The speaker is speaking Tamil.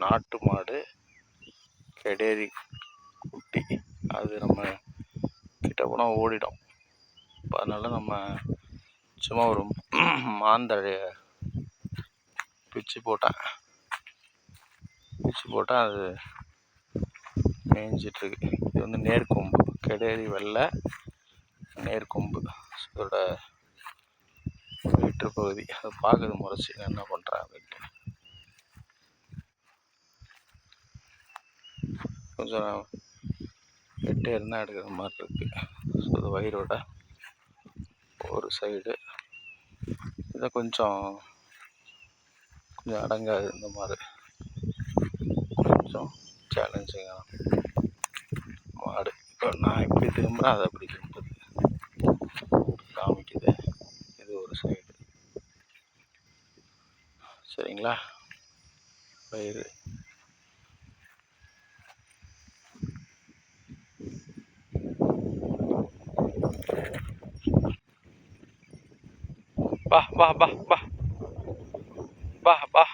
நாட்டு மாடு கெடேரி குட்டி. அது நம்ம கிட்ட போனால் ஓடிடும். இப்போ அதனால் நம்ம சும்மா ஒரு மாந்தழைய பிச்சு போட்டால் அது மேய்ஞ்சிட்ருக்கு. இது வந்து நேர்கொம்பு, கெடேரி வெள்ளை நேர்கொம்பு. இதோட வயிற்று பகுதி அதை பார்க்குறது முறைச்சி நான் என்ன பண்ணுறேன் அப்படின்ட்டு. கொஞ்சம் வெட்டே இருந்தால் எடுக்கிற மாதிரி இருக்குது. ஸோ இது வயிறோட ஒரு சைடு. இதை கொஞ்சம் அடங்காது. இந்த மாதிரி கொஞ்சம் சேலஞ்சிங்கான மாடு. இப்போ நான் எப்படி திரும்புகிறேன் அதை அப்படி திரும்புது, காமிக்குது. இது ஒரு சைடு. சரிங்களா? வயிறு வா வா வா வா வா வா